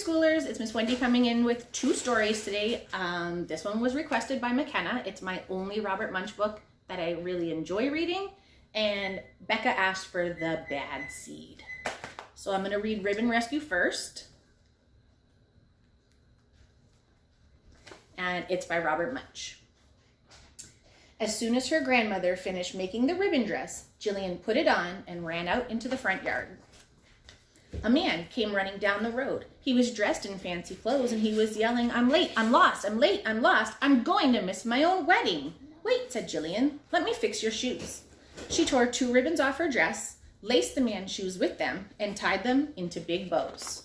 preschoolers, it's Miss Wendy coming in with 2 stories today. This one was requested by McKenna. It's my only Robert Munsch book that I really enjoy reading. And Becca asked for The Bad Seed. So I'm going to read Ribbon Rescue first. And it's by Robert Munsch. As soon as her grandmother finished making the ribbon dress, Jillian put it on and ran out into the front yard. A man came running down the road. He was dressed in fancy clothes and he was yelling, "I'm late, I'm lost, I'm late, I'm lost. I'm going to miss my own wedding." "Wait," said Jillian, "let me fix your shoes." She tore 2 ribbons off her dress, laced the man's shoes with them, and tied them into big bows.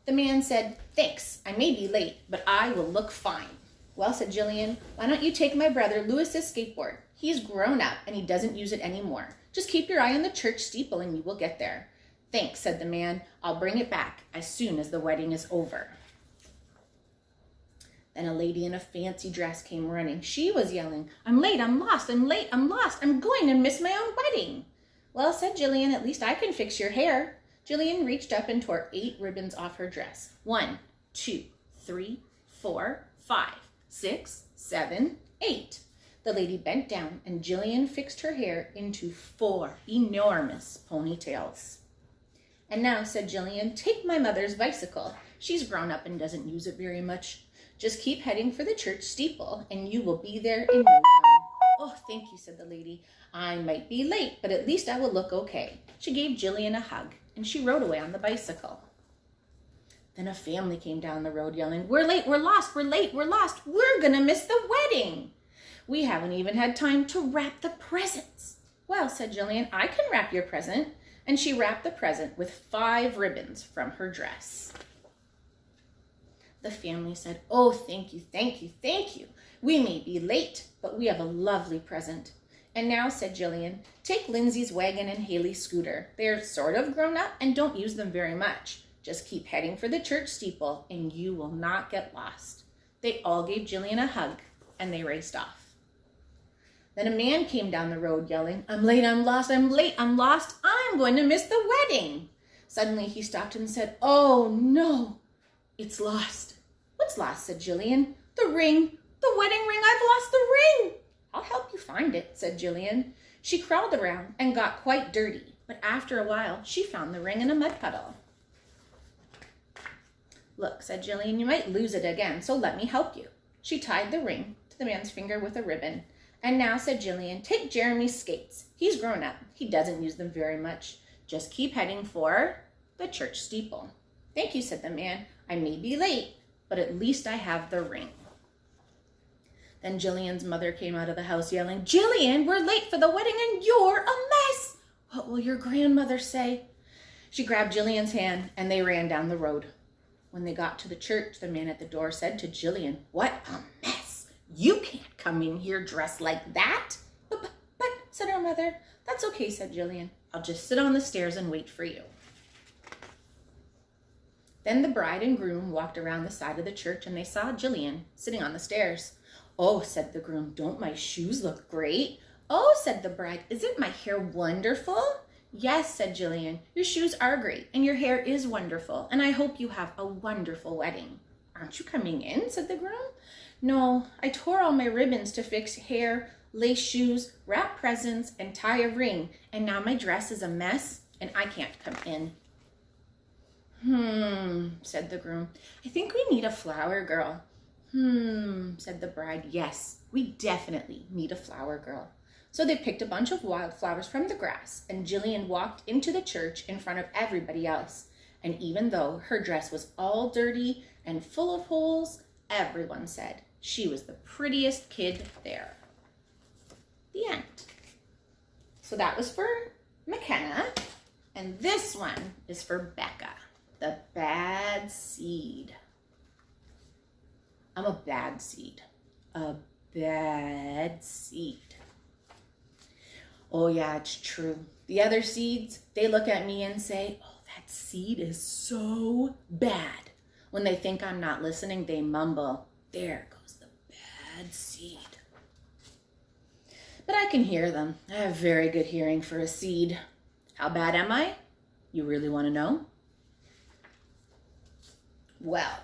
The man said, "Thanks, I may be late, but I will look fine." "Well," said Jillian, "why don't you take my brother Louis's skateboard? He's grown up and he doesn't use it anymore. Just keep your eye on the church steeple and you will get there." "Thanks," said the man. "I'll bring it back as soon as the wedding is over." Then a lady in a fancy dress came running. She was yelling, "I'm late, I'm lost, I'm late, I'm lost. I'm going to miss my own wedding." "Well," said Jillian, "at least I can fix your hair." Jillian reached up and tore 8 ribbons off her dress. 1, 2, 3, 4, 5, 6, 7, 8. The lady bent down and Jillian fixed her hair into 4 enormous ponytails. "And now," said Jillian, "take my mother's bicycle. She's grown up and doesn't use it very much. Just keep heading for the church steeple and you will be there in no time." "Oh, thank you," said the lady. "I might be late, but at least I will look okay." She gave Jillian a hug and she rode away on the bicycle. Then a family came down the road yelling, "We're late, we're lost, we're late, we're lost. We're gonna miss the wedding. We haven't even had time to wrap the presents." "Well," said Jillian, "I can wrap your present." And she wrapped the present with 5 ribbons from her dress. The family said, "Oh, thank you, thank you, thank you. We may be late, but we have a lovely present." "And now," said Jillian, "take Lindsay's wagon and Haley's scooter. They're sort of grown up and don't use them very much. Just keep heading for the church steeple and you will not get lost." They all gave Jillian a hug and they raced off. Then a man came down the road yelling, "I'm late, I'm lost, I'm late, I'm lost. I'm going to miss the wedding." Suddenly he stopped and said, "Oh no, it's lost." "What's lost?" said Jillian. "The ring, the wedding ring. I've lost the ring." "I'll help you find it," said Jillian. She crawled around and got quite dirty, but after a while she found the ring in a mud puddle. "Look," said Jillian, "you might lose it again, so let me help you." She tied the ring to the man's finger with a ribbon. "And now," said Jillian, "take Jeremy's skates. He's grown up. He doesn't use them very much. Just keep heading for the church steeple." "Thank you," said the man. "I may be late, but at least I have the ring." Then Jillian's mother came out of the house yelling, "Jillian, we're late for the wedding and you're a mess. What will your grandmother say?" She grabbed Jillian's hand and they ran down the road. When they got to the church, the man at the door said to Jillian, "What a mess. You can't come in here dressed like that." But, said her mother. "That's okay," said Jillian. "I'll just sit on the stairs and wait for you." Then the bride and groom walked around the side of the church and they saw Jillian sitting on the stairs. "Oh," said the groom, "don't my shoes look great?" "Oh," said the bride, "isn't my hair wonderful?" "Yes," said Jillian, "your shoes are great and your hair is wonderful, and I hope you have a wonderful wedding." "Aren't you coming in?" said the groom. "No, I tore all my ribbons to fix hair, lace shoes, wrap presents, and tie a ring, and now my dress is a mess and I can't come in." Said the groom. "I think we need a flower girl." Said the bride. "Yes, we definitely need a flower girl." So they picked a bunch of wildflowers from the grass, and Jillian walked into the church in front of everybody else. And even though her dress was all dirty and full of holes, everyone said she was the prettiest kid there. The end. So that was for McKenna, and this one is for Becca. The Bad Seed. I'm a bad seed. A bad seed. Oh yeah, it's true. The other seeds, they look at me and say, "Oh, that seed is so bad." When they think I'm not listening, they mumble, "There goes the bad seed." But I can hear them. I have very good hearing for a seed. How bad am I? You really want to know? Well,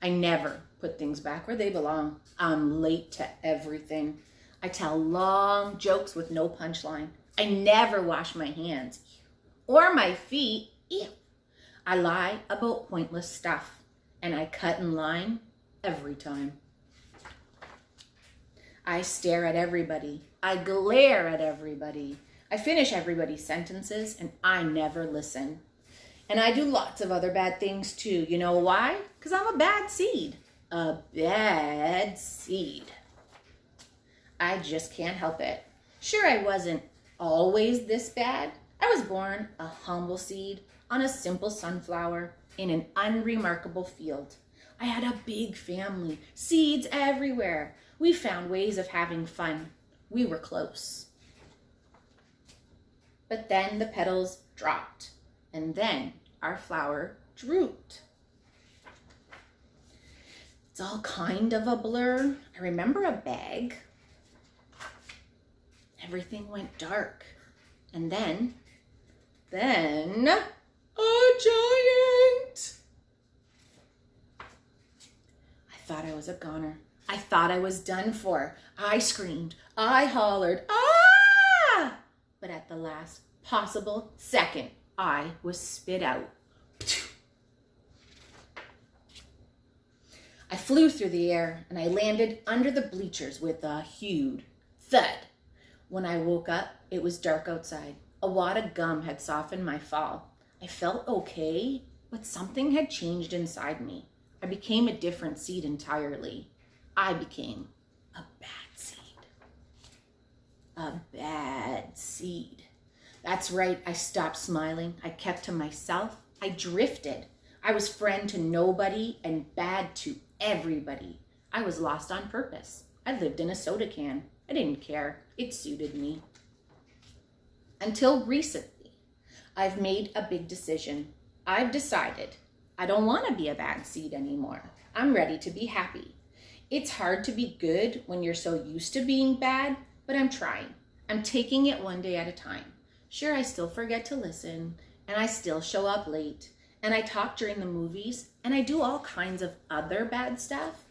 I never put things back where they belong. I'm late to everything. I tell long jokes with no punchline. I never wash my hands or my feet. Ew. I lie about pointless stuff, and I cut in line every time. I stare at everybody. I glare at everybody. I finish everybody's sentences, and I never listen. And I do lots of other bad things too. You know why? Because I'm a bad seed. A bad seed. I just can't help it. Sure, I wasn't always this bad. I was born a humble seed on a simple sunflower in an unremarkable field. I had a big family, seeds everywhere. We found ways of having fun. We were close. But then the petals dropped, and then our flower drooped. It's all kind of a blur. I remember a bag. Everything went dark. And then a giant. I thought I was a goner. I thought I was done for. I screamed. I hollered. Ah! But at the last possible second, I was spit out. I flew through the air and I landed under the bleachers with a huge thud. When I woke up, it was dark outside. A wad of gum had softened my fall. I felt okay, but something had changed inside me. I became a different seed entirely. I became a bad seed. A bad seed. That's right, I stopped smiling. I kept to myself. I drifted. I was friend to nobody and bad to everybody. I was lost on purpose. I lived in a soda can. I didn't care. It suited me. Until recently, I've made a big decision. I've decided I don't want to be a bad seed anymore. I'm ready to be happy. It's hard to be good when you're so used to being bad, but I'm trying. I'm taking it one day at a time. Sure, I still forget to listen, and I still show up late, and I talk during the movies, and I do all kinds of other bad stuff,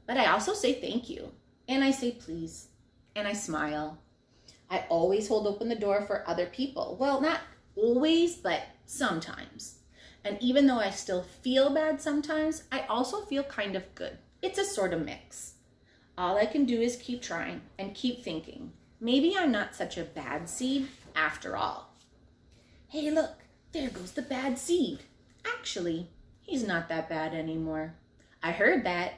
but I also say thank you, and I say please, and I smile. I always hold open the door for other people. Well, not always, but sometimes. And even though I still feel bad sometimes, I also feel kind of good. It's a sort of mix. All I can do is keep trying and keep thinking. Maybe I'm not such a bad seed after all. Hey, look, there goes the bad seed. Actually, he's not that bad anymore. I heard that.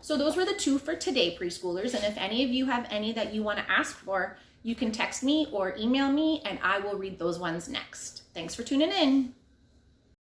So those were the two for today, preschoolers. And if any of you have any that you want to ask for, you can text me or email me and I will read those ones next. Thanks for tuning in.